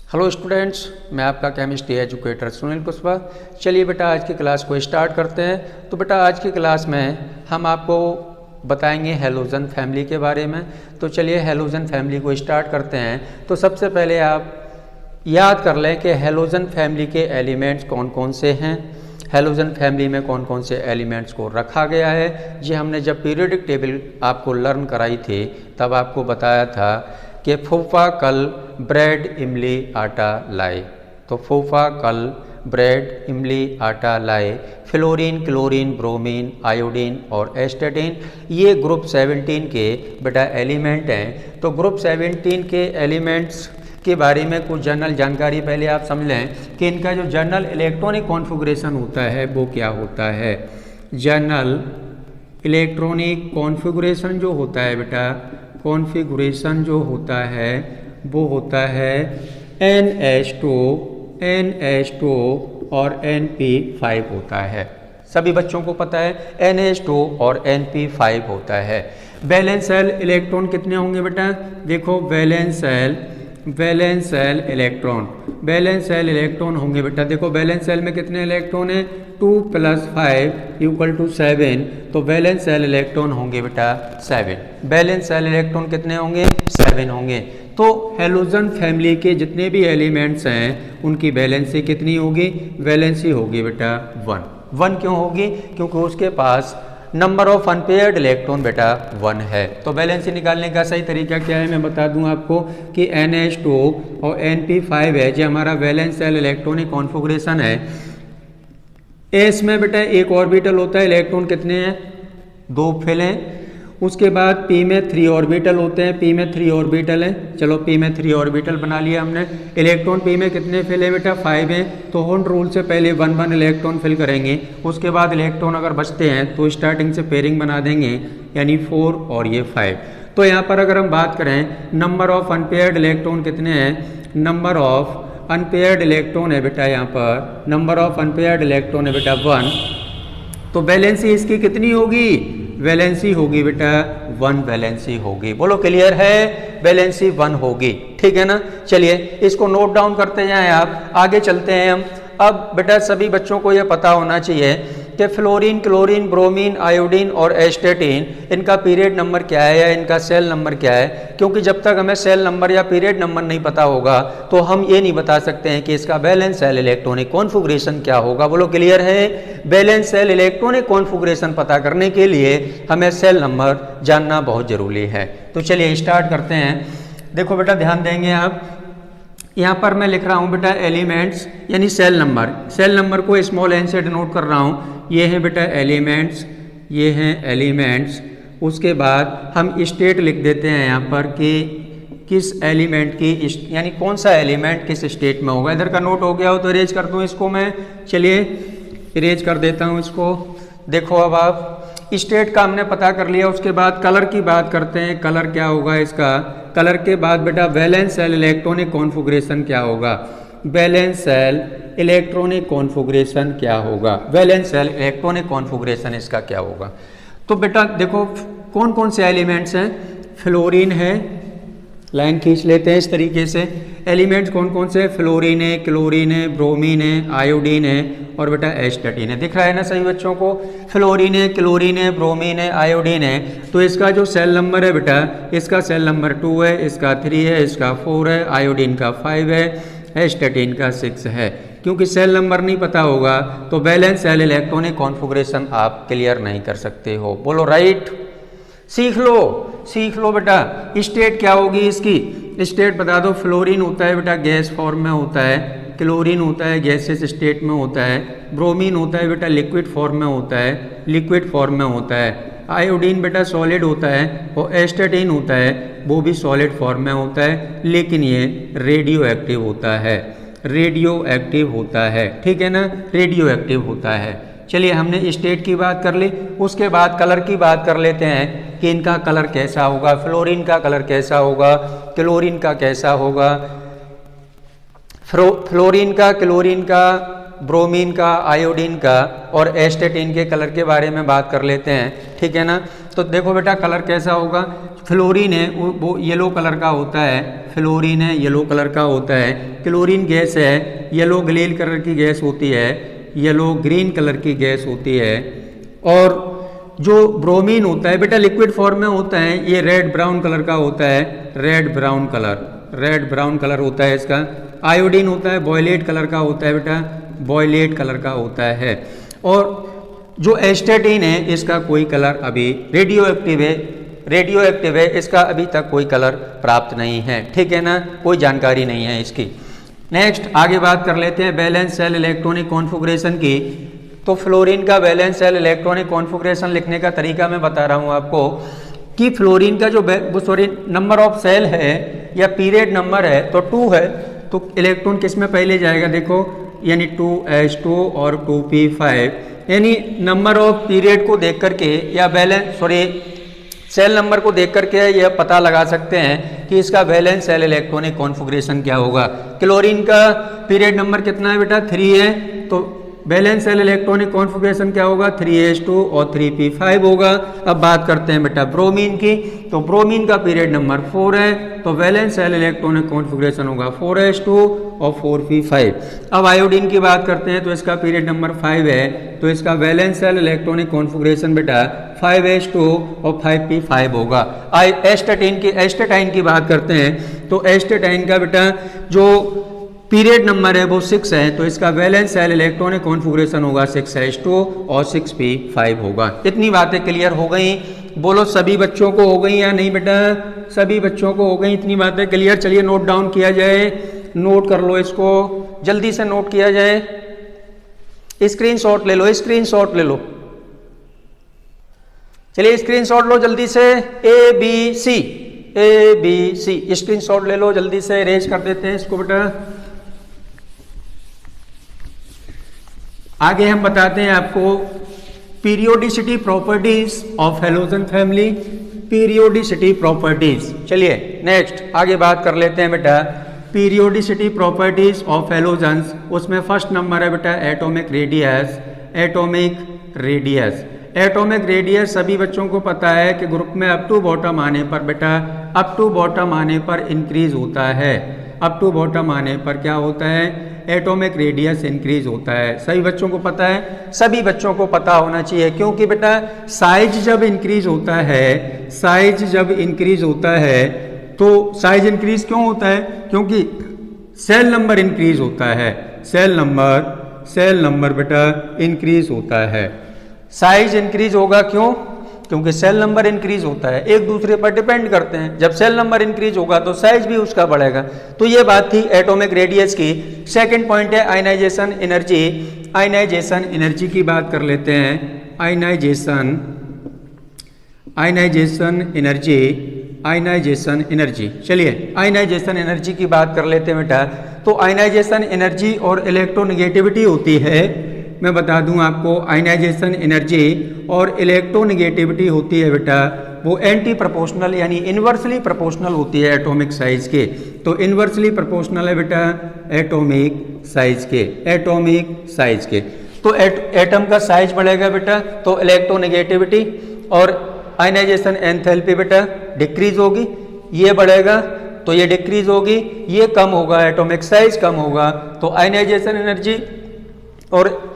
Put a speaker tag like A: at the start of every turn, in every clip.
A: Hello students, मैं आपका chemistry educator Sunil Kushwaha. चलिए बेटा आज की क्लास को स्टार्ट करते हैं। तो बेटा आज की क्लास में हम आपको बताएंगे हैलोजन फैमिली के बारे में। तो चलिए हैलोजन फैमिली को स्टार्ट करते हैं। तो सबसे पहले आप याद कर लें कि हैलोजन फैमिली के एलिमेंट्स कौन कौन से हैं, हैलोजन फैमिली में कौन कौन से एलिमेंट्स को रखा गया है। ये हमने जब पीरियोडिक टेबल आपको लर्न कराई थी तब आपको बताया था कि फूफा कल ब्रेड इमली आटा लाए। तो फूफा कल ब्रेड इमली आटा लाए, फ्लोरीन क्लोरीन ब्रोमीन आयोडीन और एस्टेटिन ये ग्रुप 17 के बेटा एलिमेंट हैं। तो ग्रुप 17 के एलिमेंट्स के बारे में कुछ जनरल जानकारी पहले आप समझ लें कि इनका जो जनरल इलेक्ट्रॉनिक कॉन्फ़िगरेशन होता है वो क्या होता है। जनरल इलेक्ट्रॉनिक कॉन्फ़िगरेशन जो होता है बेटा, कॉन्फ़िगरेशन जो होता है वो होता है NH2 और NP5 होता है। सभी बच्चों को पता है NH2 और NP5 होता है। वैलेंस शेल इलेक्ट्रॉन कितने होंगे बेटा? देखो वैलेंस शेल इलेक्ट्रॉन होंगे बेटा। देखो वैलेंस शेल में कितने इलेक्ट्रॉन है? 2 + 5 = 7। तो वैलेंस शेल इलेक्ट्रॉन होंगे बेटा 7। वैलेंस शेल इलेक्ट्रॉन कितने होंगे? 7 होंगे। तो हैलोजन फैमिली के जितने भी एलिमेंट्स हैं उनकी वैलेंसी कितनी होगी? वैलेंसी होगी बेटा 1 क्यों होगी? क्योंकि उसके पास नंबर ऑफ अनपेयर्ड इलेक्ट्रॉन बेटा 1 है। तो वैलेंसी निकालने का सही तरीका क्या है मैं बता दूं आपको कि NH2 और NP5 है जो हमारा वैलेंस शेल इलेक्ट्रॉनिक कॉन्फ़िगरेशन है। एस में बेटा एक ऑर्बिटल होता है, इलेक्ट्रॉन कितने हैं? 2 फैले। उसके बाद पी में 3 ऑर्बिटल होते हैं, पी में 3 ऑर्बिटल है। चलो पी में 3 ऑर्बिटल बना लिया हमने। इलेक्ट्रॉन पी में कितने फैले बेटा? 5 हैं। तो होल्ड रूल से पहले 1 इलेक्ट्रॉन फिल करेंगे। उसके बाद इलेक्ट्रॉन अगर बचते हैं तो स्टार्टिंग से पेयरिंग बना देंगे, यानी 4 और ये 5। तो यहाँ पर अगर हम बात करें नंबर ऑफ अनपेयर्ड इलेक्ट्रॉन कितने हैं? नंबर ऑफ अनपेयर्ड इलेक्ट्रॉन है बेटा यहाँ पर, नंबर ऑफ अनपेयर्ड इलेक्ट्रॉन है बेटा 1। तो वैलेंसी इसकी कितनी होगी? वैलेंसी होगी बेटा 1 वैलेंसी होगी। बोलो क्लियर है? वैलेंसी 1 होगी। ठीक है ना? चलिए इसको नोट डाउन करते जाएं आप, आगे चलते हैं हम। अब बेटा सभी बच्चों को यह पता होना चाहिए कि फ्लोरीन क्लोरीन ब्रोमीन आयोडीन और एस्टेटिन इनका पीरियड नंबर क्या है या इनका सेल नंबर क्या है। क्योंकि जब तक हमें सेल नंबर या पीरियड नंबर नहीं पता होगा तो हम ये नहीं बता सकते हैं कि इसका वैलेंस शेल इलेक्ट्रॉनिक कॉन्फ़िगरेशन क्या होगा। बोलो क्लियर है? वैलेंस शेल इलेक्ट्रॉनिक कॉन्फ़िगरेशन पता करने के लिए हमें सेल नंबर जानना बहुत ज़रूरी है। तो चलिए स्टार्ट करते हैं। देखो बेटा ध्यान देंगे आप, यहाँ पर मैं लिख रहा हूँ बेटा एलिमेंट्स यानी सेल नंबर। सेल नंबर को स्मॉल n से डिनोट कर रहा हूँ। ये हैं बेटा एलिमेंट्स, ये हैं एलिमेंट्स। उसके बाद हम स्टेट लिख देते हैं यहाँ पर कि किस एलिमेंट की यानी कौन सा एलिमेंट किस स्टेट में होगा। इधर का नोट हो गया हो तो इरेज कर दूँ इसको मैं। चलिए इरेज कर देता हूँ इसको। देखो अब आप स्टेट का हमने पता कर लिया। उसके बाद कलर की बात करते हैं। कलर क्या होगा इसका? कलर के बाद बेटा वैलेंस शेल इलेक्ट्रॉनिक कॉन्फ़िगरेशन क्या होगा? वैलेंस शेल इलेक्ट्रॉनिक कॉन्फ़िगरेशन क्या होगा? वैलेंस शेल इलेक्ट्रॉनिक कॉन्फ़िगरेशन इसका क्या होगा? तो बेटा देखो कौन कौन से एलिमेंट्स हैं। फ्लोरीन है, लाइन खींच लेते हैं इस तरीके से। एलिमेंट्स कौन कौन से? फ्लोरीन है, क्लोरीन है, ब्रोमीन है, आयोडीन है और बेटा एस्टेटिन है। दिख रहा है ना सभी बच्चों को? फ्लोरीन है, क्लोरीन है, ब्रोमीन है, आयोडीन है। तो इसका जो सेल नंबर है बेटा, इसका सेल नंबर 2 है, इसका 3 है, इसका 4 है, आयोडीन का 5 है, एस्टेटिन का 6 है। क्योंकि सेल नंबर नहीं पता होगा तो वैलेंस शेल इलेक्ट्रॉनिक कॉन्फ़िगरेशन आप क्लियर नहीं कर सकते हो। बोलो राइट? सीख लो बेटा। स्टेट क्या होगी इसकी? स्टेट बता दो। फ्लोरीन होता है बेटा गैस फॉर्म में होता है, क्लोरीन होता है गैसेस स्टेट में होता है, ब्रोमीन होता है बेटा लिक्विड फॉर्म में होता है, लिक्विड फॉर्म में होता है, आयोडीन बेटा सॉलिड होता है और एस्टेटिन होता है वो भी सॉलिड फॉर्म में होता है, लेकिन ये रेडियो एक्टिव होता है। रेडियो एक्टिव होता है, ठीक है ना? रेडियो एक्टिव होता है। चलिए हमने स्टेट की बात कर ली। उसके बाद कलर की बात कर लेते हैं कि इनका कलर कैसा होगा। फ्लोरीन का कलर कैसा होगा, क्लोरीन का कैसा होगा, फ्लोरीन का, क्लोरीन का, ब्रोमीन का, आयोडीन का और एस्टेटिन के कलर के बारे में बात कर लेते हैं। ठीक है ना? तो देखो बेटा कलर कैसा होगा, फ्लोरीन है वो येलो कलर का होता है, फ्लोरीन है येलो कलर का होता है, क्लोरीन गैस है येलो ग्रीन कलर की गैस होती है, येलो ग्रीन कलर की गैस होती है, और जो ब्रोमीन होता है बेटा लिक्विड फॉर्म में होता है, ये रेड ब्राउन कलर का होता है, रेड ब्राउन कलर होता है इसका। आयोडीन होता है वॉयलेट कलर का होता है बेटा, वॉयलेट कलर का होता है। और जो एस्टेटिन है इसका कोई कलर अभी रेडियो एक्टिव है, इसका अभी तक कोई कलर प्राप्त नहीं है, ठीक है ना, कोई जानकारी नहीं है इसकी। नेक्स्ट आगे बात कर लेते हैं वैलेंस शेल इलेक्ट्रॉनिक कॉन्फ़िगरेशन की। तो फ्लोरीन का वैलेंस शेल इलेक्ट्रॉनिक कॉन्फ़िगरेशन लिखने का तरीका मैं बता रहा हूँ आपको कि फ्लोरीन का जो नंबर ऑफ सेल है या पीरियड नंबर है तो 2 है, तो इलेक्ट्रॉन किस में पहले जाएगा देखो, यानी 2s2 और 2p5, यानी नंबर ऑफ पीरियड को देख करके या सेल नंबर को देख करके यह पता लगा सकते हैं कि इसका वैलेंस शेल इलेक्ट्रॉनिक कॉन्फ़िगरेशन क्या होगा। क्लोरीन का पीरियड नंबर कितना है बेटा 3 है, तो वैलेंस शेल इलेक्ट्रॉनिक कॉन्फ़िगरेशन क्या होगा 3s2 और 3p5 होगा। अब बात करते हैं बेटा ब्रोमीन की, तो ब्रोमीन का पीरियड नंबर 4 है, तो वैलेंस शेल इलेक्ट्रॉनिक कॉन्फ़िगरेशन होगा 4s2 और 4p5। अब आयोडीन की बात करते हैं तो इसका पीरियड नंबर 5 है, तो इसका वैलेंस शेल इलेक्ट्रॉनिक कॉन्फ़िगरेशन बेटा 5s2 और 5p5 होगा। एस्टेटाइन की बात करते हैं तो एस्टेटाइन का बेटा जो पीरियड नंबर है वो 6 है, तो इसका वैलेंस शेल इलेक्ट्रॉनिक कॉन्फ़िगरेशन होगा 6s2 और 6p5 होगा। इतनी बातें क्लियर हो गई, बोलो सभी बच्चों को हो गई या नहीं बेटा, सभी बच्चों को हो गई इतनी बातें क्लियर। चलिए नोट डाउन किया जाए, नोट कर लो इसको, जल्दी से नोट किया जाए, स्क्रीनशॉट ले लो, स्क्रीनशॉट ले लो, चलिए स्क्रीनशॉट लो जल्दी से, ए बी सी स्क्रीनशॉट ले लो जल्दी से, अरेंज कर देते हैं इसको बेटा। आगे हम बताते हैं आपको periodicity properties of halogen family, periodicity properties. चलिए नेक्स्ट आगे बात कर लेते हैं बेटा पीरियोडिसिटी प्रॉपर्टीज ऑफ हैलोजन्स। उसमें फर्स्ट नंबर है बेटा एटॉमिक रेडियस। एटॉमिक रेडियस सभी बच्चों को पता है कि ग्रुप में अप टू बॉटम आने पर बेटा, अप टू बॉटम आने पर इंक्रीज होता है, अप टू बॉटम आने पर क्या होता है, एटॉमिक रेडियस इंक्रीज होता है। सभी बच्चों को पता है, सभी बच्चों को पता होना चाहिए, क्योंकि बेटा साइज जब इंक्रीज होता है, साइज जब इंक्रीज होता है तो साइज इंक्रीज क्यों होता है, क्योंकि सेल नंबर इंक्रीज होता है, सेल नंबर बेटा इंक्रीज होता है। साइज इंक्रीज होगा क्यों, क्योंकि सेल नंबर इंक्रीज होता है, एक दूसरे पर डिपेंड करते हैं। जब सेल नंबर इंक्रीज होगा तो साइज भी उसका बढ़ेगा। तो ये बात थी एटॉमिक रेडियस की। सेकंड पॉइंट है आयनाइजेशन एनर्जी। आयनाइजेशन एनर्जी की बात कर लेते हैं, आयनाइजेशन एनर्जी। चलिए आयनाइजेशन एनर्जी की बात कर लेते हैं बेटा। तो आयनाइजेशन एनर्जी और इलेक्ट्रोनेगेटिविटी होती है, मैं बता दूं आपको, आयनाइजेशन एनर्जी और इलेक्ट्रोनेगेटिविटी होती है बेटा वो एंटी प्रोपोर्शनल यानी इन्वर्सली प्रोपोर्शनल होती है एटॉमिक साइज के। तो इन्वर्सली प्रोपोर्शनल है बेटा एटॉमिक साइज के। तो एटम का साइज बढ़ेगा बेटा तो इलेक्ट्रोनेगेटिविटी और आयनाइजेशन एंथैल्पी बेटा डिक्रीज होगी, ये बढ़ेगा तो ये डिक्रीज होगी, ये कम होगा, एटॉमिक साइज कम होगा, तो आयनाइजेशन एनर्जी और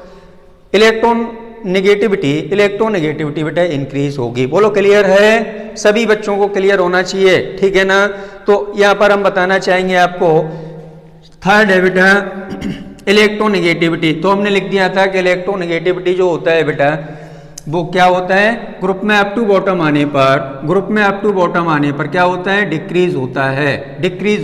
A: इलेक्ट्रोनेगेटिविटी बेटा इंक्रीज होगी। बोलो क्लियर है, सभी बच्चों को क्लियर होना चाहिए, ठीक है ना। तो यहाँ पर हम बताना चाहेंगे आपको, थर्ड है बेटा इलेक्ट्रोनेगेटिविटी। तो हमने लिख दिया था कि इलेक्ट्रोनेगेटिविटी जो होता है बेटा वो क्या होता है, ग्रुप में अप टू बॉटम आने पर क्या होता है, डिक्रीज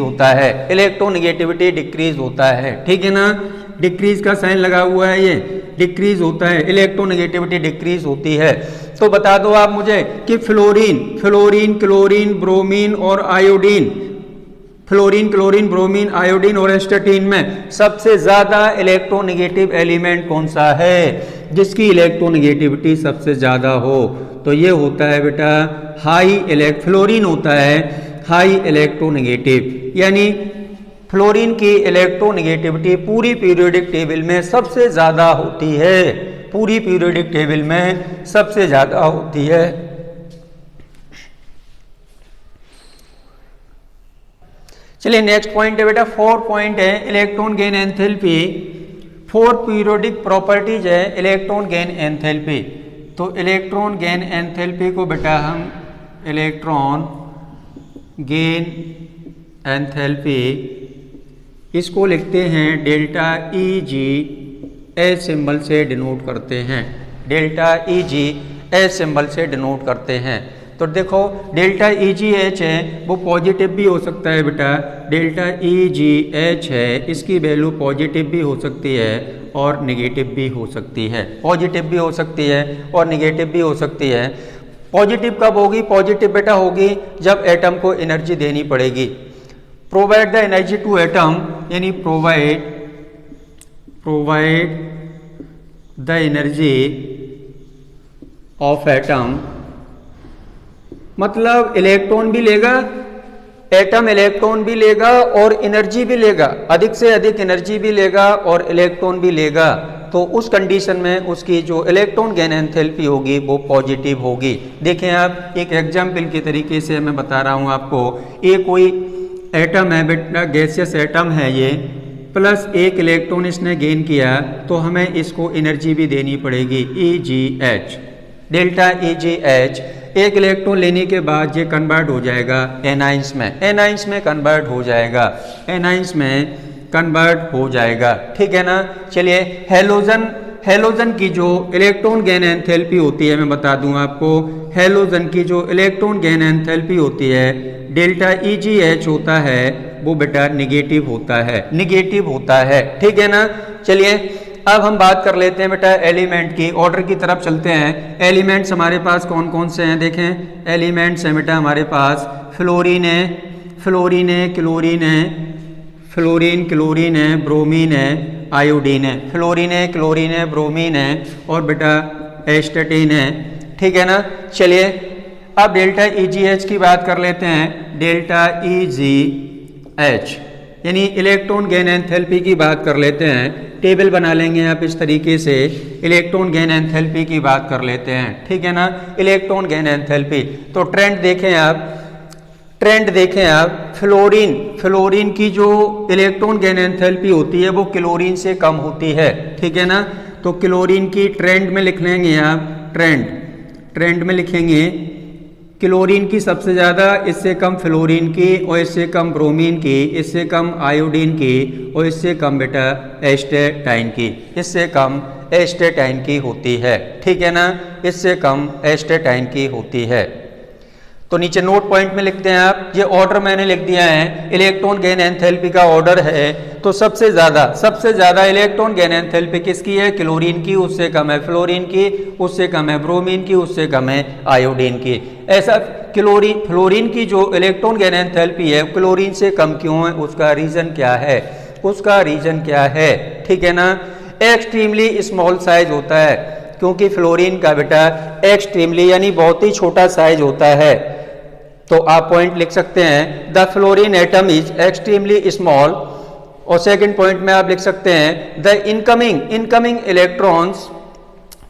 A: होता है, इलेक्ट्रोनेगेटिविटी डिक्रीज होता है, ठीक है ना। डिक्रीज का साइन लगा हुआ है, ये डिक्रीज होता है, इलेक्ट्रोनेगेटिविटी डिक्रीज होती है। तो बता दो आप मुझे कि फ्लोरीन, क्लोरीन, ब्रोमीन और आयोडीन, ब्रोमीन, आयोडीन और एस्टेटिन में सबसे ज्यादा इलेक्ट्रोनेगेटिव एलिमेंट कौन सा है, जिसकी इलेक्ट्रोनेगेटिविटी सबसे ज्यादा हो। तो ये होता है बेटा फ्लोरीन होता है हाई इलेक्ट्रोनेगेटिव, यानी फ्लोरीन की इलेक्ट्रोनेगेटिविटी पूरी पीरियोडिक टेबल में सबसे ज्यादा होती है, चलिए नेक्स्ट पॉइंट है बेटा, 4 पॉइंट है electron gain enthalpy. 4 periodic properties है इलेक्ट्रॉन गेन एंथैल्पी। तो इलेक्ट्रॉन गेन एंथैल्पी को बेटा हम इलेक्ट्रॉन गेन एंथैल्पी इसको लिखते हैं delta E G H symbol से डिनोट करते हैं। Delta E G H symbol से डिनोट करते हैं। तो देखो डेल्टा ई जी एच है वो पॉजिटिव भी हो सकता है बेटा, डेल्टा ई जी एच है इसकी वैल्यू पॉजिटिव भी हो सकती है और निगेटिव भी हो सकती है। पॉजिटिव भी हो सकती है और निगेटिव भी हो सकती है। पॉजिटिव कब होगी? पॉजिटिव बेटा होगी जब एटम को एनर्जी देनी पड़ेगी। Provide the energy to atom, यानी provide the energy of atom, मतलब इलेक्ट्रॉन भी लेगा, एटम इलेक्ट्रॉन भी लेगा और एनर्जी भी लेगा, अधिक से अधिक एनर्जी भी लेगा और इलेक्ट्रॉन भी लेगा। तो उस कंडीशन में उसकी जो इलेक्ट्रॉन गेन एंथैल्पी होगी वो पॉजिटिव होगी। देखें आप एक एग्जाम्पल के तरीके से मैं बता रहा हूं आपको। ये कोई एटम है बेटा, गैसियस एटम है ये, प्लस एक इलेक्ट्रॉन इसने गेन किया तो हमें इसको एनर्जी भी देनी पड़ेगी E G H, delta E G H. एक इलेक्ट्रॉन लेने के बाद ये कन्वर्ट हो जाएगा एनाइंस में, एनाइंस में कन्वर्ट हो जाएगा, एनाइंस में कन्वर्ट हो जाएगा, ठीक है ना। चलिए हेलोजन की जो इलेक्ट्रॉन गेन एंथैल्पी होती है मैं बता दूं आपको। हेलोजन की जो इलेक्ट्रॉन गेन एंथैल्पी होती है डेल्टा ई जी एच होता है वो बेटा निगेटिव होता है, निगेटिव होता है, ठीक है ना। चलिए अब हम बात कर लेते हैं बेटा एलिमेंट की, ऑर्डर की तरफ चलते हैं। एलिमेंट्स हमारे पास कौन कौन से हैं देखें। एलिमेंट्स हैं बेटा हमारे पास फ्लोरीन है, फ्लोरीन है, क्लोरीन है, फ्लोरीन क्लोरीन है, ब्रोमीन है, आयोडीन है। फ्लोरीन है, क्लोरीन है, ब्रोमीन है और बेटा एस्टेटिन है, ठीक है ना। चलिए अब डेल्टा ई जी एच की बात कर लेते हैं। डेल्टा ई जी एच यानी इलेक्ट्रॉन गेन एंथैल्पी की बात कर लेते हैं। टेबल बना लेंगे आप इस तरीके से, इलेक्ट्रॉन गेन एंथैल्पी की बात कर लेते हैं, ठीक है ना। इलेक्ट्रॉन गेन एंथैल्पी तो ट्रेंड देखें आप, ट्रेंड देखें आप। फ्लोरीन की जो इलेक्ट्रॉन गेन एंथैल्पी होती है वो क्लोरीन से कम होती है, ठीक है ना। तो क्लोरीन की ट्रेंड में लिख लेंगे आप, ट्रेंड में लिखेंगे क्लोरीन की सबसे ज़्यादा, इससे कम फ्लोरीन की और इससे कम ब्रोमीन की, इससे कम आयोडीन की और इससे कम बेटा एस्टेटाइन की, इससे कम एस्टेटाइन की होती है, ठीक है ना। इससे कम एस्टेटाइन की होती है। तो नीचे नोट पॉइंट में लिखते हैं आप, ये ऑर्डर मैंने लिख दिया है, इलेक्ट्रॉन गेन एंथैल्पी का ऑर्डर है। तो सबसे ज़्यादा इलेक्ट्रॉन गेन एंथैल्पी किसकी है? क्लोरीन की, उससे कम है फ्लोरीन की, उससे कम है ब्रोमीन की, उससे कम है आयोडीन की। ऐसा फ्लोरीन की जो इलेक्ट्रॉन गेन एंथैल्पी है क्लोरीन से कम क्यों है? उसका रीज़न क्या है? उसका रीज़न क्या है, ठीक है ना। एक्सट्रीमली स्मॉल साइज होता है, क्योंकि फ्लोरीन का बेटा एक्सट्रीमली यानी बहुत ही छोटा साइज होता है। तो आप पॉइंट लिख सकते हैं the fluorine atom is extremely small. और सेकंड पॉइंट में आप लिख सकते हैं the incoming electrons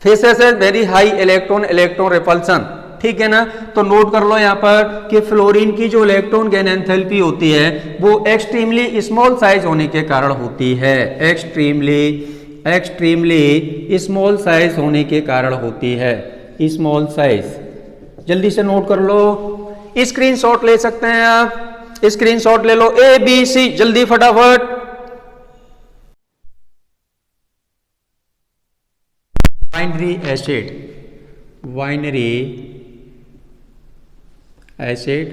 A: faces a very high electron repulsion, ठीक है ना। तो नोट कर लो यहाँ पर कि फ्लोरीन की जो इलेक्ट्रॉन गेन एंथैल्पी होती है वो एक्सट्रीमली स्मॉल साइज होने के कारण होती है, एक्सट्रीमली स्मॉल साइज होने के कारण होती है, स्मॉल साइज। जल्दी से नोट कर लो, स्क्रीनशॉट ले सकते हैं आप, स्क्रीनशॉट ले लो, ए बी सी, जल्दी फटाफट। Winery acid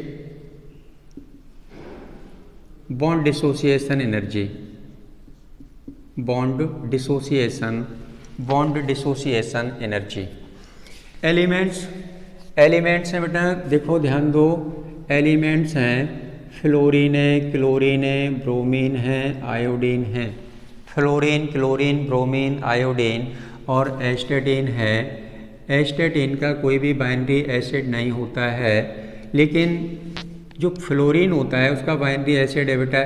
A: bond dissociation energy, bond dissociation energy. Elements हैं बेटा, देखो ध्यान दो, एलिमेंट्स हैं फ्लोरीन है, क्लोरीन है, ब्रोमीन है, आयोडीन है। फ्लोरीन, क्लोरीन, ब्रोमीन, आयोडीन और एस्टेटिन है। एस्टेटिन का कोई भी बाइनरी एसिड नहीं होता है, लेकिन जो फ्लोरीन होता है उसका बाइनरी एसिड है बेटा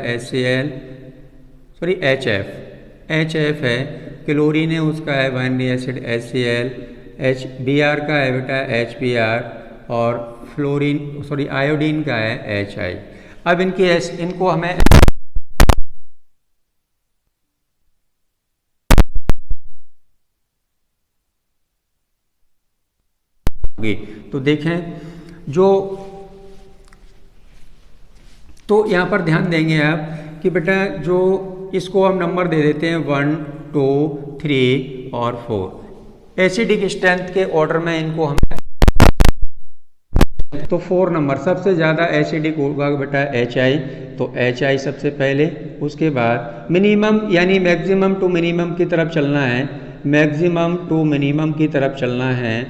A: HF है। क्लोरीन है उसका है बाइनरी एसिड HCl, Br का है बेटा HBr और आयोडीन का है HI। अब इनको हमें तो देखें तो यहाँ पर ध्यान देंगे आप कि बेटा जो इसको हम नंबर दे देते हैं 1 2 3 और 4। एसिडिक स्ट्रेंथ के ऑर्डर में इनको हम तो 4 नंबर सबसे ज़्यादा एसिडिक होगा बेटा HI, तो HI सबसे पहले, उसके बाद मिनिमम यानी मैक्सिमम टू मिनिमम की तरफ चलना है, मैक्सिमम टू मिनिमम की तरफ चलना है,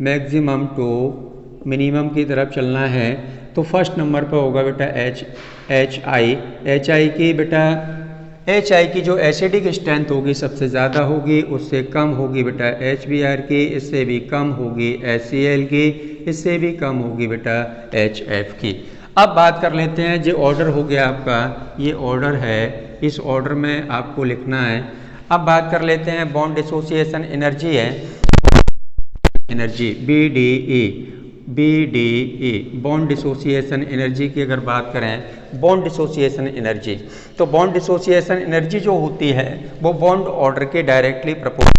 A: मैक्सिमम टू मिनिमम की तरफ चलना है। तो फर्स्ट नंबर पर होगा बेटा HI की बेटा HI की जो एसिडिक स्ट्रेंथ होगी सबसे ज़्यादा होगी, उससे कम होगी बेटा HBr की, इससे भी कम होगी HCl की, इससे भी कम होगी बेटा HF की। अब बात कर लेते हैं जो ऑर्डर हो गया आपका, ये ऑर्डर है, इस ऑर्डर में आपको लिखना है। अब बात कर लेते हैं बॉन्ड एसोसिएशन एनर्जी है, energy BDE bond dissociation energy की अगर बात करें, बॉन्ड डिसोसिएशन एनर्जी, तो बॉन्ड डिसोसिएशन एनर्जी जो होती है वो बॉन्ड ऑर्डर के डायरेक्टली प्रोपोर्शनल।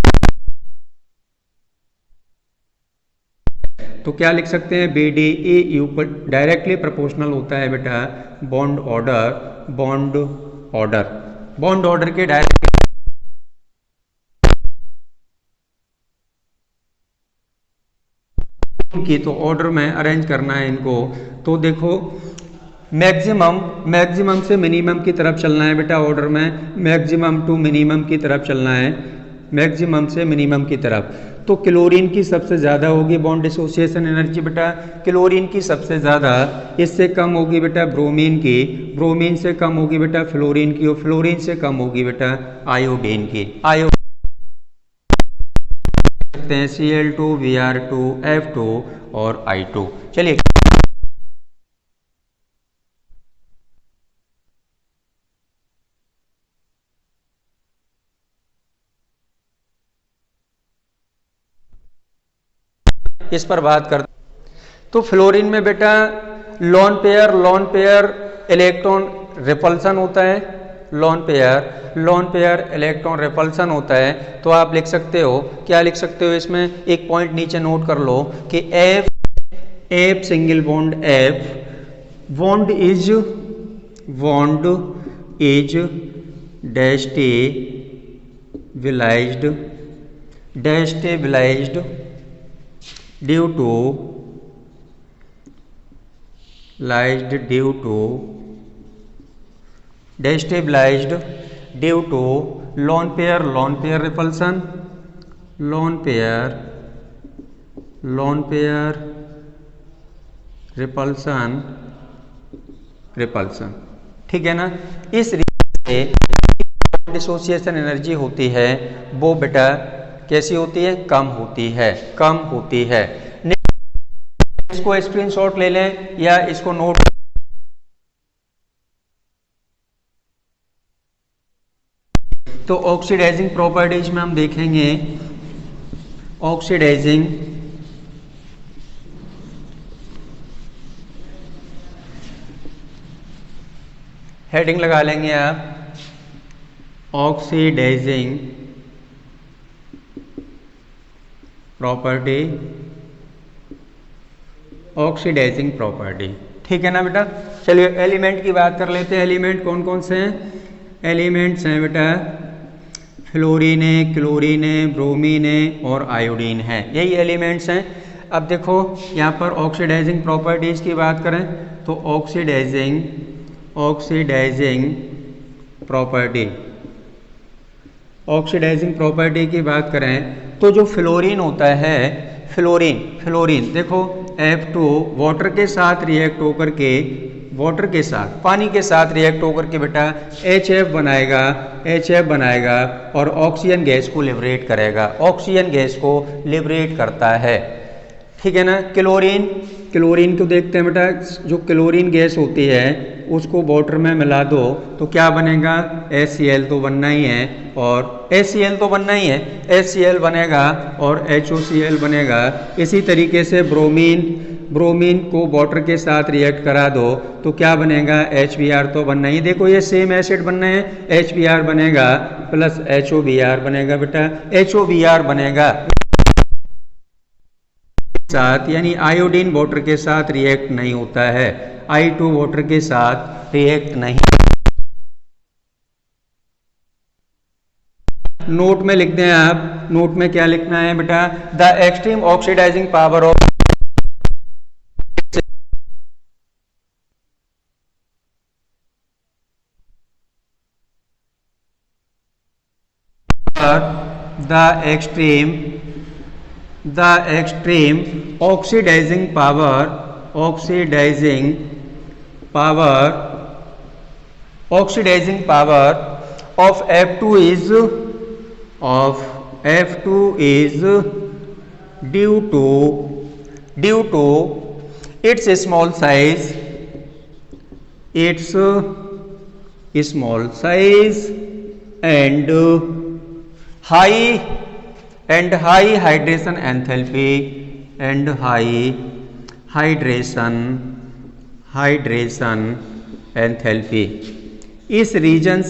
A: तो क्या लिख सकते हैं, BDE डायरेक्टली प्रोपोर्शनल होता है बेटा बॉन्ड ऑर्डर के डायरेक्ट की। तो ऑर्डर में अरेंज करना है इनको। तो देखो मैक्सिमम से मिनिमम की तरफ चलना है बेटा ऑर्डर में, मैक्सिमम टू मिनिमम की तरफ चलना है, मैक्सिमम से मिनिमम की तरफ। तो क्लोरीन की सबसे ज़्यादा होगी बॉन्ड डिसोसिएशन एनर्जी बेटा, क्लोरीन की सबसे ज़्यादा, इससे कम होगी बेटा ब्रोमीन की, ब्रोमीन से कम होगी बेटा फ्लोरीन की, और फ्लोरीन से कम होगी बेटा आयोडीन की। सकते हैं Cl2, Br2, F2 और I2। चलिए इस पर बात करते। तो फ्लोरीन में बेटा लोन पेयर इलेक्ट्रॉन रिपल्सन होता है, लोन पेयर इलेक्ट्रॉन रिपल्सन होता है। तो आप लिख सकते हो, क्या लिख सकते हो इसमें, एक पॉइंट नीचे नोट कर लो कि F single bond F bond is destabilized due to lone pair repulsion, ठीक है ना। इस रीजन से डिसोसिएशन एनर्जी होती है वो बेटा कैसी होती है, कम होती है। इसको स्क्रीनशॉट ले लें या इसको नोट। तो ऑक्सीडाइजिंग प्रॉपर्टीज में हम देखेंगे, ऑक्सीडाइजिंग हेडिंग लगा लेंगे आप, ऑक्सीडाइजिंग प्रॉपर्टी, ठीक है ना बेटा। चलिए एलिमेंट की बात कर लेते हैं। एलिमेंट कौन कौन से हैं, एलिमेंट्स हैं बेटा फ्लोरीन है, क्लोरीन है, ब्रोमीन है और आयोडीन है, यही एलिमेंट्स हैं। अब देखो यहाँ पर ऑक्सीडाइजिंग प्रॉपर्टीज की बात करें तो ऑक्सीडाइजिंग प्रॉपर्टी की बात करें तो जो फ्लोरीन होता है, फ्लोरीन देखो F2 वाटर के साथ रिएक्ट होकर के, पानी के साथ रिएक्ट होकर के बेटा HF बनाएगा और ऑक्सीजन गैस को लिबरेट करेगा, ऑक्सीजन गैस को लिबरेट करता है, ठीक है ना। क्लोरीन को देखते हैं बेटा, जो क्लोरीन गैस होती है उसको वाटर में मिला दो तो क्या बनेगा, HCl तो बनना ही है, और HCl बनेगा और HOCl बनेगा। इसी तरीके से ब्रोमीन को वाटर के साथ रिएक्ट करा दो तो क्या बनेगा, HBr तो बनना ही। देखो ये सेम एसिड बनना है, HBr बनेगा प्लस HOBr बनेगा बेटा, HOBr बनेगा साथ, यानी आयोडीन वाटर के साथ रिएक्ट नहीं होता है, I2 वाटर के साथ रिएक्ट नहीं। नोट में लिख दें आप, नोट में क्या लिखना है बेटा, the extreme oxidizing power of the extreme oxidizing power of F2 is due to its small size and high hydration enthalpy इस रीजन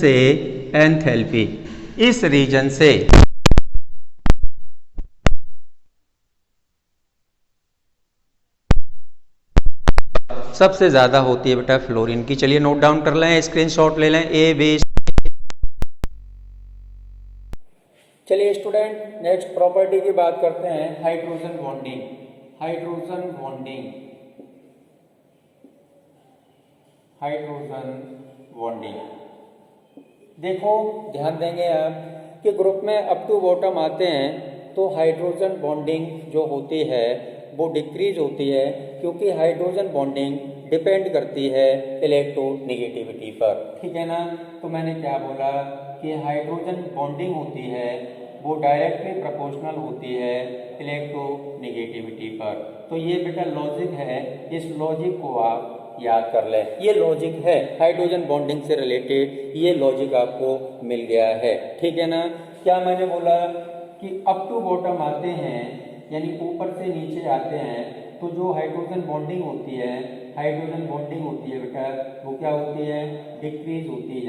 A: से सबसे ज्यादा होती है बेटा फ्लोरीन की। चलिए नोट डाउन कर लें, स्क्रीनशॉट ले लें, ए बी। चलिए स्टूडेंट नेक्स्ट प्रॉपर्टी की बात करते हैं, हाइड्रोजन बॉन्डिंग। देखो ध्यान देंगे आप कि ग्रुप में अप टू बॉटम आते हैं तो हाइड्रोजन बॉन्डिंग जो होती है वो डिक्रीज होती है, क्योंकि हाइड्रोजन बॉन्डिंग डिपेंड करती है इलेक्ट्रोनेगेटिविटी पर, ठीक है ना। तो मैंने क्या बोला कि हाइड्रोजन बॉन्डिंग होती है वो डायरेक्टली प्रोपोर्शनल होती है इलेक्ट्रोनेगेटिविटी पर। तो ये बेटा लॉजिक है, इस लॉजिक को आप याद कर लें। ये लॉजिक है हाइड्रोजन बॉन्डिंग से रिलेटेड, ये लॉजिक आपको मिल गया है, ठीक है ना। क्या मैंने बोला कि अप टू बॉटम आते हैं, यानी ऊपर से नीचे आते हैं, तो जो हाइड्रोजन बॉन्डिंग होती है बेटा वो क्या होती है, डिक्रीज होती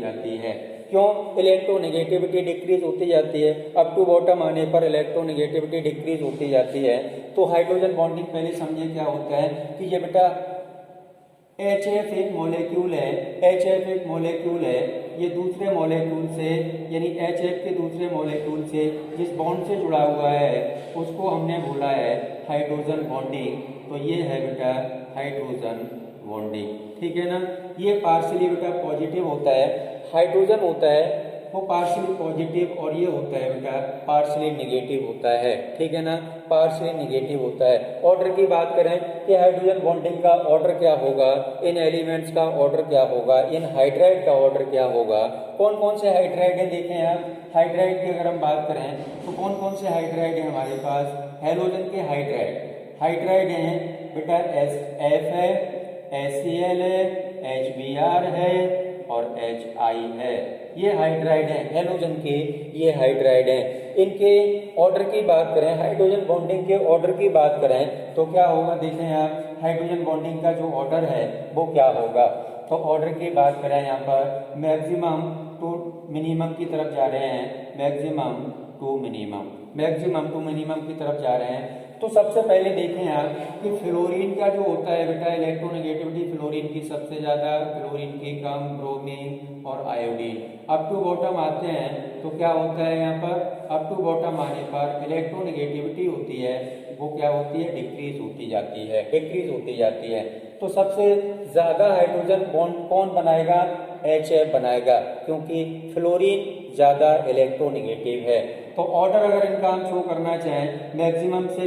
A: जाती है। क्यों इलेक्ट्रोनेगेटिविटी डिक्रीज होती जाती है, अप टू बॉटम आने पर इलेक्ट्रोनेगेटिविटी डिक्रीज होती जाती है। तो हाइड्रोजन बॉन्डिंग पहले समझिए क्या होता है कि ये बेटा HF एक मॉलिक्यूल है, ये दूसरे मॉलिक्यूल से, यानी HF के दूसरे मॉलिक्यूल से जिस बॉन्ड से जुड़ा हुआ है उसको हमने बोला है हाइड्रोजन बॉन्डिंग। तो ये है बेटा हाइड्रोजन बॉन्डिंग, ठीक है ना। ये पार्शियली बेटा पॉजिटिव होता है, हाइड्रोजन होता है वो पार्शियली पॉजिटिव, और ये होता है बेटा पार्शियली नेगेटिव होता है, ठीक है ना, पार्शियली नेगेटिव होता है। ऑर्डर की बात करें कि हाइड्रोजन बॉन्डिंग का ऑर्डर क्या होगा, इन एलिमेंट्स का ऑर्डर क्या होगा, इन हाइड्राइड का ऑर्डर क्या होगा। कौन कौन से हाइड्राइड है देखें आप, हाइड्राइड की अगर हम बात करें तो कौन कौन से हाइड्राइड है हमारे पास, हैलोजन के हाइड्राइड हैं बेटा, SF है, HCl है, HBr है और HI है। ये हाइड्राइड हैं हैलोजन के, ये हाइड्राइड हैं। इनके ऑर्डर की बात करें, हाइड्रोजन बॉन्डिंग के ऑर्डर की बात करें तो क्या होगा, देखें आप हाइड्रोजन बॉन्डिंग का जो ऑर्डर है वो क्या होगा। तो ऑर्डर की बात करें यहाँ पर मैक्सिमम टू मिनिमम की तरफ जा रहे हैं, मैक्सिमम टू मिनिमम की तरफ जा रहे हैं। तो सबसे पहले देखें आप कि फ्लोरीन का जो होता है बेटा इलेक्ट्रोनेगेटिविटी, फ्लोरीन की सबसे ज्यादा, फ्लोरीन की कम, ब्रोमीन और आयोडीन। अप टू बॉटम आते हैं तो क्या होता है यहाँ पर, अप टू बॉटम आने पर इलेक्ट्रोनेगेटिविटी होती है वो क्या होती है, डिक्रीज होती जाती है। तो सबसे ज्यादा हाइड्रोजन बॉन्ड कौन बनाएगा, HF बनाएगा, क्योंकि फ्लोरीन ज्यादा इलेक्ट्रोनेगेटिव है। तो ऑर्डर अगर इनका हम शो करना चाहें, मैक्सिमम से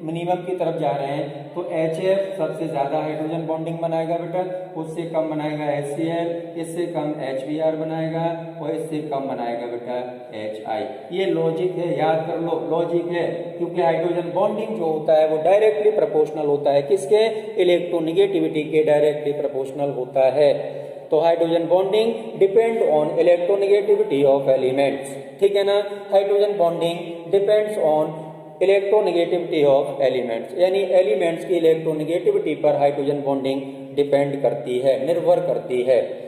A: मिनिमम की तरफ जा रहे हैं तो HF सबसे ज्यादा हाइड्रोजन बॉन्डिंग बनाएगा बेटा, उससे कम बनाएगा HCl, इससे कम HBr बनाएगा और इससे कम बनाएगा बेटा HI। ये लॉजिक है, याद कर लो, लॉजिक है, क्योंकि हाइड्रोजन बॉन्डिंग जो होता है वो डायरेक्टली प्रोपोर्शनल होता है, किसके, इलेक्ट्रोनेगेटिविटी के डायरेक्टली प्रोपोर्शनल होता है। तो hydrogen bonding depend on electronegativity of elements, ठीक है ना। Hydrogen bonding depends on electronegativity of elements, यानी एलिमेंट्स की इलेक्ट्रोनेगेटिविटी पर हाइड्रोजन बॉन्डिंग डिपेंड करती है, निर्भर करती है।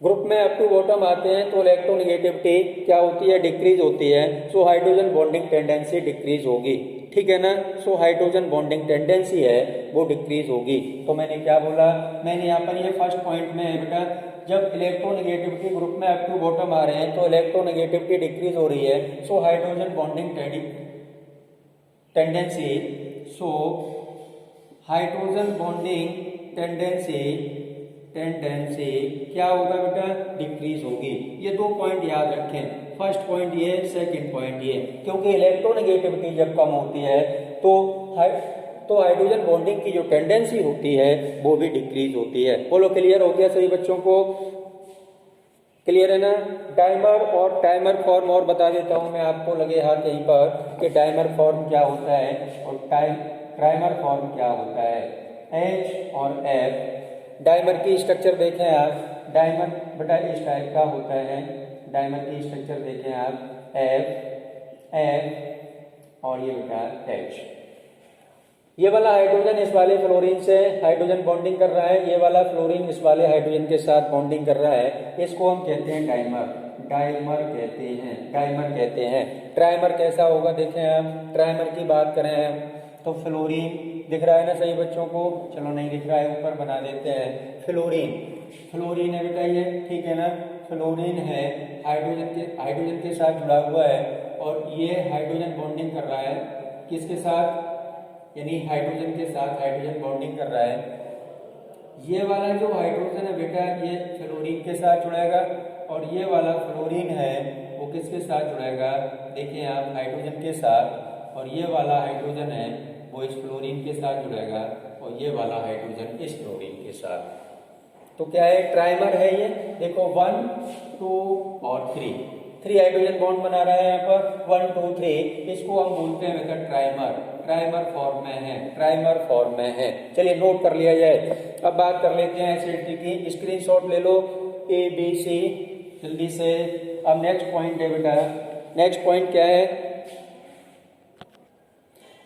A: ग्रुप में अप टू बॉटम आते हैं तो इलेक्ट्रोनेगेटिविटी क्या होती है, डिक्रीज होती है, so hydrogen bonding tendency decrease होगी, ठीक है ना। सो हाइड्रोजन बॉन्डिंग टेंडेंसी है वो डिक्रीज होगी। तो मैंने क्या बोला, मैंने यहाँ पर ये फर्स्ट पॉइंट में है बेटा, जब इलेक्ट्रोनेगेटिविटी ग्रुप में अप टू बॉटम आ रहे हैं तो इलेक्ट्रोनेगेटिविटी डिक्रीज हो रही है, so hydrogen bonding tendency, so hydrogen bonding tendency क्या होगा बेटा, डिक्रीज होगी। ये दो पॉइंट याद रखें, फर्स्ट पॉइंट ये, सेकंड पॉइंट ये, क्योंकि इलेक्ट्रोनेगेटिविटी जब कम होती है तो हाइड्रोजन बॉन्डिंग की जो टेंडेंसी होती है वो भी डिक्रीज होती है। बोलो क्लियर हो गया सभी बच्चों को, क्लियर है ना। डाइमर और टाइमर फॉर्म और बता देता हूं मैं आपको, लगे हाथ यहीं पर, कि डाइमर फॉर्म क्या होता है और ट्राइमर फॉर्म क्या होता है। H और F डाइमर की स्ट्रक्चर देखें आप, डाइमर बेटा इस टाइप का होता है, डाइमर की स्ट्रक्चर देखें आप, F और ये बेटा H। ये वाला हाइड्रोजन इस वाले फ्लोरीन से हाइड्रोजन बॉन्डिंग कर रहा है, ये वाला फ्लोरीन इस वाले हाइड्रोजन के साथ बॉन्डिंग कर रहा है, इसको हम कहते हैं डाइमर कहते हैं। ट्राइमर कैसा होगा देखें आप, ट्राइमर की बात करें हम तो फ्लोरीन दिख रहा है ना सही बच्चों को, चलो नहीं दिख रहा है ऊपर बना देते हैं, फ्लोरीन है बेटा ये, ठीक है ना। फ्लोरीन है, हाइड्रोजन के साथ जुड़ा हुआ है और ये हाइड्रोजन बॉन्डिंग कर रहा है किसके साथ, यानी हाइड्रोजन के साथ हाइड्रोजन बॉन्डिंग कर रहा है। ये वाला जो हाइड्रोजन है बेटा ये फ्लोरीन के साथ जुड़ेगा और ये वाला फ्लोरीन है वो किसके साथ जुड़ेगा, देखिए आप, हाइड्रोजन के साथ, और ये वाला हाइड्रोजन है वो इस फ्लोरीन के साथ जुड़ेगा और ये वाला हाइड्रोजन इस फ्लोरीन के साथ। तो क्या है, ट्राइमर है ये, देखो 1 2 और 3 हाइड्रोजन बॉन्ड बना रहा है यहाँ पर, 1 2 3, इसको हम बोलते हैं बेटा ट्राइमर फॉर्म में है। चलिए नोट कर लिया जाए। अब बात कर लेते हैं एसिडिटी की, स्क्रीनशॉट ले लो ABC जल्दी से। अब नेक्स्ट पॉइंट है बेटा, नेक्स्ट पॉइंट क्या है,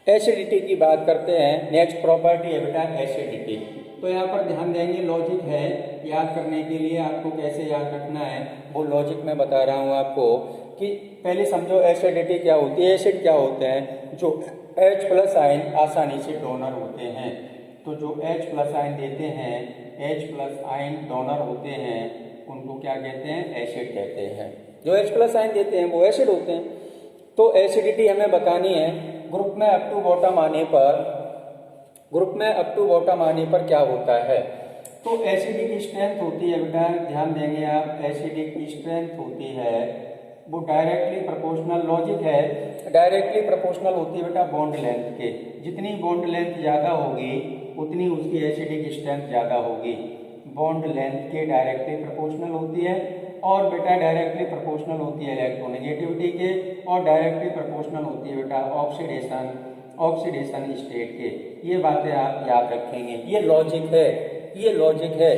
A: एसिडिटी की बात करते हैं। नेक्स्ट प्रॉपर्टी है बेटा एसिडिटी। तो यहाँ पर ध्यान देंगे, लॉजिक है याद करने के लिए, आपको कैसे याद रखना है वो लॉजिक मैं बता रहा हूँ आपको। कि पहले समझो एसिडिटी क्या होती है, एसिड क्या होते हैं, जो H+ आयन आसानी से डोनर होते हैं। तो जो H+ आयन देते हैं, H+ आयन डोनर होते हैं, उनको क्या कहते हैं, एसिड कहते हैं। जो H+ आयन देते हैं वो एसिड होते हैं। तो एसिडिटी हमें बतानी है। ग्रुप में अप टू बॉटम आने पर क्या होता है, तो एसिडिक स्ट्रेंथ होती है बेटा, ध्यान देंगे आप, एसिडिक स्ट्रेंथ होती है वो डायरेक्टली प्रोपोर्शनल, लॉजिक है, डायरेक्टली प्रोपोर्शनल होती है बेटा बॉन्ड लेंथ के। जितनी बॉन्ड लेंथ ज्यादा होगी उतनी उसकी एसिडिक स्ट्रेंथ ज्यादा होगी। बॉन्ड लेंथ के डायरेक्टली प्रोपोर्शनल होती है, और बेटा डायरेक्टली प्रोपोर्शनल होती है इलेक्ट्रोनेगेटिविटी के, और डायरेक्टली प्रोपोर्शनल होती है बेटा ऑक्सीडेशन स्टेट के। ये बातें आप याद रखेंगे, ये लॉजिक है,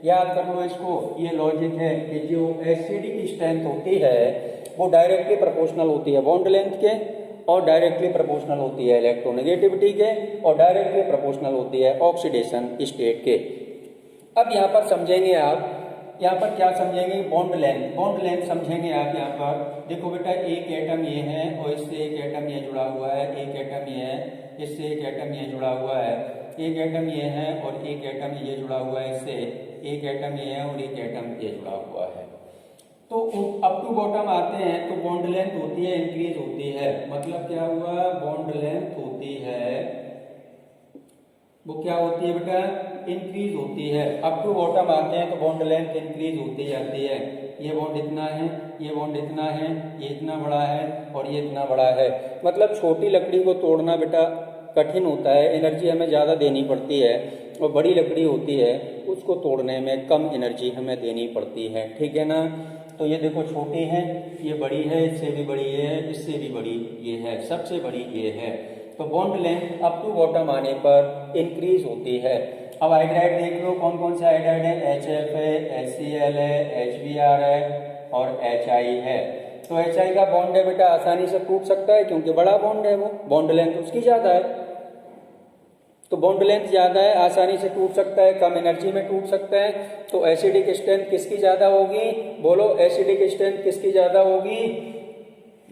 A: याद कर लो इसको। ये लॉजिक है कि जो एसिडिक स्ट्रेंथ होती है वो डायरेक्टली प्रोपोर्शनल होती है बॉन्ड लेंथ के, और डायरेक्टली प्रोपोर्शनल होती है इलेक्ट्रोनेगेटिविटी के, और डायरेक्टली प्रोपोर्शनल होती है ऑक्सीडेशन स्टेट के। अब यहाँ पर समझेंगे आप, यहाँ पर क्या समझेंगे, बॉन्ड लेंथ समझेंगे आप। यहाँ पर देखो बेटा, एक एटम ये है और इससे एक एटम ये जुड़ा हुआ है, एक एटम ये है, इससे एक एटम ये जुड़ा हुआ है, एक एटम ये है और एक एटम ये जुड़ा हुआ है, इससे एक एटम ये है और एक एटम ये जुड़ा हुआ है। तो अप टू बॉटम आते हैं तो बॉन्ड लेंथ होती है, इंक्रीज होती है। मतलब क्या हुआ, बॉन्ड लेंथ होती है वो क्या होती है बेटा, इंक्रीज होती है। अप टू बॉटम आते हैं तो बॉन्ड लेंथ इंक्रीज होती जाती है। ये बॉन्ड इतना है, ये बॉन्ड इतना है, ये इतना बड़ा है और ये इतना बड़ा है। मतलब छोटी लकड़ी को तोड़ना बेटा कठिन होता है, एनर्जी हमें ज़्यादा देनी पड़ती है, और बड़ी लकड़ी होती है उसको तोड़ने में कम एनर्जी हमें देनी पड़ती है, ठीक है ना। तो ये देखो छोटी है, ये बड़ी है, इससे भी बड़ी है, इससे भी बड़ी ये है, सबसे बड़ी ये है। तो bond length up to bottom आने पर इंक्रीज होती है। अब हाइड्राइड देख लो, कौन कौन से हाइड्राइड है, HF है, HCl है, HBr है और HI है।
B: तो HI का बॉन्ड है बेटा आसानी से टूट सकता है क्योंकि बड़ा बॉन्ड है, वो बॉन्ड लेंथ उसकी ज़्यादा है, तो बॉन्ड लेंथ ज़्यादा है, आसानी से टूट सकता है, कम एनर्जी में टूट सकता है। तो एसिडिक स्ट्रेंथ किसकी ज़्यादा होगी? बोलो एसिडिक स्ट्रेंथ किसकी ज़्यादा होगी?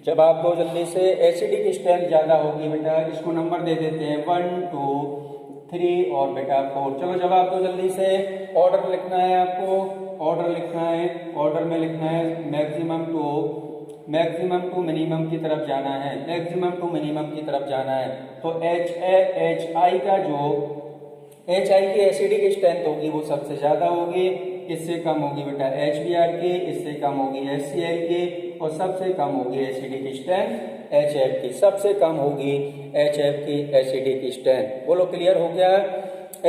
B: जवाब दो जल्दी से। एसिडिक स्ट्रेंथ ज़्यादा होगी बेटा। इसको नंबर दे देते हैं 1 2 3 और बेटा 4। चलो जवाब दो जल्दी से। ऑर्डर लिखना है आपको, ऑर्डर लिखना है, ऑर्डर में लिखना है मैक्सिमम टू मिनिमम की तरफ जाना है, मैक्सिमम टू मिनिमम की तरफ जाना है। तो HI का जो HI की एसिडिक स्ट्रेंथ होगी वो सबसे ज़्यादा होगी, इससे कम होगी बेटा HBr की, इससे कम होगी HCl की, और सबसे कम होगी एसिडिक स्ट्रेंथ HF की, सबसे कम होगी HF की एसिडिक स्ट्रेंथ। बोलो क्लियर हो गया?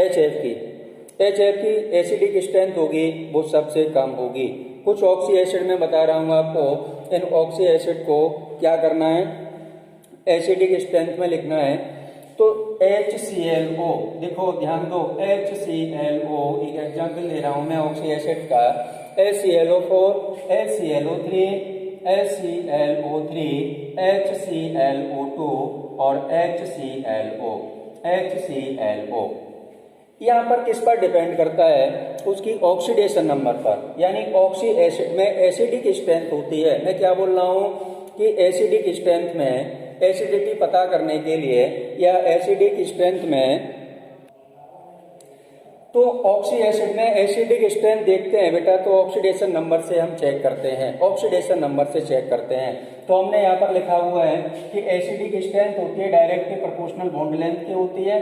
B: HF की एसिडिक स्ट्रेंथ होगी वो सबसे कम होगी। कुछ ऑक्सी एसिड में बता रहा हूँ आपको, इन ऑक्सी एसिड को क्या करना है? एसिडिक स्ट्रेंथ में लिखना है। तो HClO, देखो ध्यान दो, HClO एक एग्जाम्पल ले रहा हूं मैं ऑक्सी एसिड का। HClO4, HClO3, HClO3, HClO2 और HClO। यहाँ पर किस पर डिपेंड करता है? उसकी ऑक्सीडेशन नंबर पर, यानी ऑक्सी एसिड में एसिडिक स्ट्रेंथ होती है। मैं क्या बोल रहा हूँ कि एसिडिक स्ट्रेंथ में एसिडिटी पता करने के लिए या एसिडिक स्ट्रेंथ में, तो ऑक्सी एसिड में एसिडिक स्ट्रेंथ देखते हैं बेटा, तो ऑक्सीडेशन नंबर से हम चेक करते हैं, ऑक्सीडेशन नंबर से चेक करते हैं। तो हमने यहाँ पर लिखा हुआ है कि एसिडिक स्ट्रेंथ होती है डायरेक्टली प्रोपोर्शनल बॉन्ड लेंथ की होती है,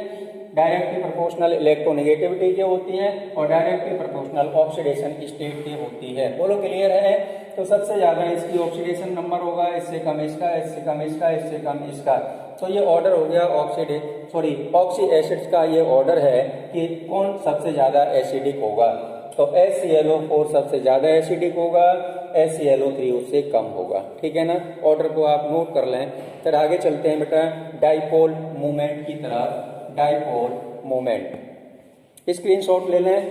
B: डायरेक्टली प्रोपोर्शनल इलेक्ट्रोनेगेटिविटी की होती है, और डायरेक्टली प्रोपोर्शनल ऑक्सीडेशन स्टेट की होती है। बोलो क्लियर है? तो सबसे ज्यादा इसकी ऑक्सीडेशन नंबर होगा, इससे कम इसका, इससे कम इसका, इससे कम इसका। तो ये ऑर्डर हो गया ऑक्सी एसिड्स का, ये ऑर्डर है कि कौन सबसे ज्यादा एसिडिक होगा। तो HClO4 सबसे ज्यादा एसिडिक होगा, HClO3 उससे कम होगा। ठीक है ना? ऑर्डर को आप नोट कर लें। फिर आगे चलते हैं बेटा डाइपोल मूवमेंट की तरफ। डाइपोल मूवमेंट स्क्रीनशॉट ले लें।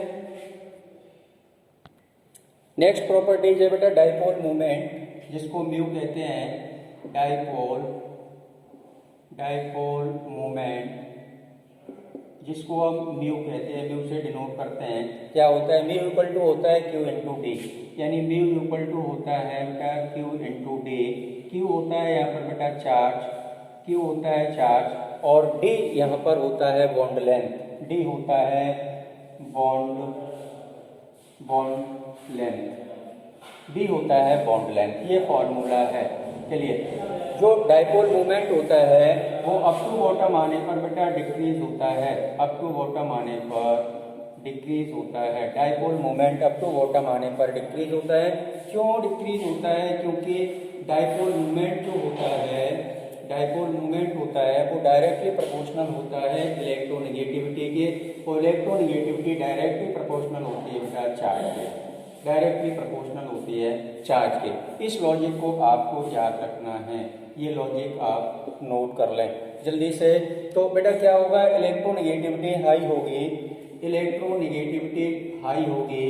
B: नेक्स्ट प्रॉपर्टीज है बेटा डाइपोल मूवमेंट, जिसको म्यू कहते हैं। डाइपोल मूवमेंट जिसको हम म्यू कहते हैं, म्यू से डिनोट करते हैं। क्या होता है? म्यू इक्वल टू होता है Q इंटू डी, यानी म्यू इक्वल टू होता है बेटा Q इंटू डी। Q होता है यहाँ पर बेटा चार्ज, Q होता है चार्ज, और D यहाँ पर होता है बॉन्ड लेंथ, D होता है बॉन्ड लेंथ, D होता है बॉन्ड लेंथ। ये फॉर्मूला है। चलिए, जो डाइपोल मूवमेंट होता है वो अप टू बॉटम आने पर बेटा डिक्रीज होता है, अप टू बॉटम आने पर डिक्रीज होता है। Dipole movement up to bottom आने पर डिक्रीज होता है। क्यों डिक्रीज होता है? क्योंकि डाइपोल मूवमेंट जो होता है, डाइपोल मूवमेंट होता है वो डायरेक्टली प्रोपोर्शनल होता है इलेक्ट्रोनेगेटिविटी के, और इलेक्ट्रोनेगेटिविटी डायरेक्टली प्रोपोर्शनल होती है बेटा चार्ज के, डायरेक्टली प्रोपोर्शनल होती है चार्ज के। इस लॉजिक को आपको याद रखना है, ये लॉजिक आप नोट कर लें जल्दी से। तो बेटा क्या होगा? इलेक्ट्रोनेगेटिविटी हाई होगी, इलेक्ट्रोनेगेटिविटी हाई होगी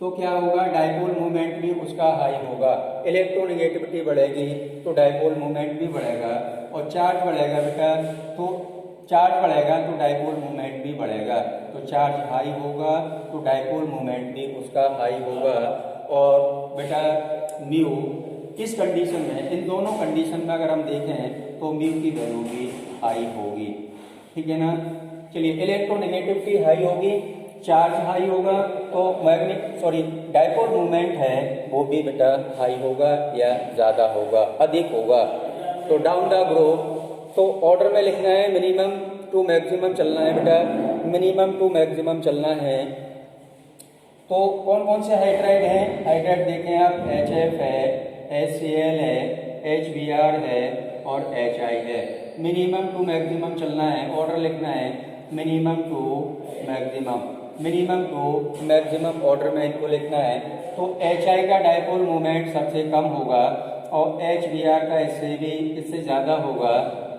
B: तो क्या होगा? डाइपोल मूवमेंट भी उसका हाई होगा। इलेक्ट्रोनेगेटिविटी बढ़ेगी तो डाइपोल मूवमेंट भी बढ़ेगा, और चार्ज बढ़ेगा बेटा, तो चार्ज बढ़ेगा तो डाइपोल मूवमेंट भी बढ़ेगा। तो चार्ज हाई होगा तो डाइपोल मूवमेंट भी उसका हाई होगा। और बेटा म्यू किस कंडीशन में? इन दोनों कंडीशन में अगर हम देखें तो म्यू की वैल्यू भी हाई होगी। ठीक है ना? चलिए, इलेक्ट्रोनेगेटिविटी हाई होगी, चार्ज हाई होगा, तो डाइपोल मूवमेंट है वो भी बेटा हाई होगा या ज्यादा होगा, अधिक होगा। तो डाउन द ग्रुप, तो ऑर्डर में लिखना है मिनिमम टू मैक्सिमम चलना है बेटा, मिनिमम टू मैक्सिमम चलना है। तो कौन कौन से हाइड्राइड हैं? हाइड्राइड देखें आप, HF है, HCl है, HBr है और HI है। मिनिमम टू मैक्सिमम चलना है, ऑर्डर लिखना है minimum to maximum, minimum to maximum order में इनको लिखना है। तो HI का डाइपोल मूवमेंट सबसे कम होगा, और HBr का इससे ज़्यादा होगा,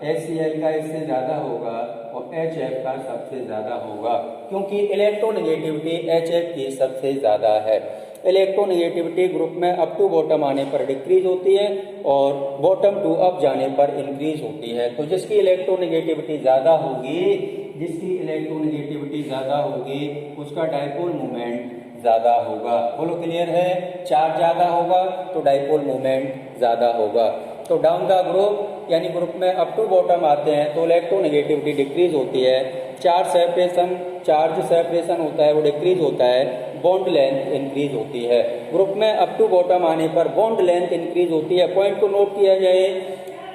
B: HCl का इससे ज़्यादा होगा, और HF का सबसे ज़्यादा होगा, क्योंकि इलेक्ट्रोनेगेटिविटी HF की सबसे ज़्यादा है। इलेक्ट्रोनेगेटिविटी ग्रुप में अप टू बॉटम आने पर डिक्रीज होती है और बॉटम टू अप जाने पर इंक्रीज होती है। तो जिसकी इलेक्ट्रोनेगेटिविटी ज़्यादा होगी, जिसकी इलेक्ट्रोनेगेटिविटी ज़्यादा होगी उसका डायपोल मोमेंट ज़्यादा होगा। बोलो क्लियर है? चार्ज ज़्यादा होगा तो डायपोल मोमेंट ज़्यादा होगा। तो डाउन द ग्रुप यानी ग्रुप में अप टू बॉटम आते हैं तो इलेक्ट्रोनेगेटिविटी डिक्रीज होती है, चार्ज सेपरेशन होता है वो डिक्रीज होता है, बॉन्ड लेंथ इंक्रीज होती है। ग्रुप में अप टू बॉटम आने पर बॉन्ड लेंथ इंक्रीज होती है। पॉइंट को नोट किया जाए,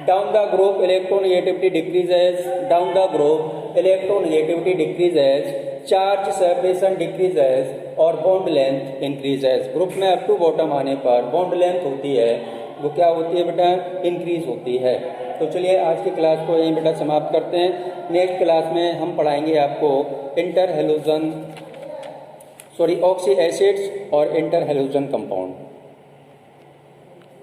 B: down the group electronegativity decreases, down the group electronegativity decreases, charge separation decreases और बॉन्ड लेंथ इंक्रीजेज। ग्रुप में अप टू बॉटम आने पर बॉन्ड लेंथ होती है वो क्या होती है बेटा? इंक्रीज होती है। तो चलिए आज की क्लास को यहीं बेटा समाप्त करते हैं। नेक्स्ट क्लास में हम पढ़ाएंगे आपको ऑक्सी एसिड्स और इंटर हैलोजन कंपाउंड।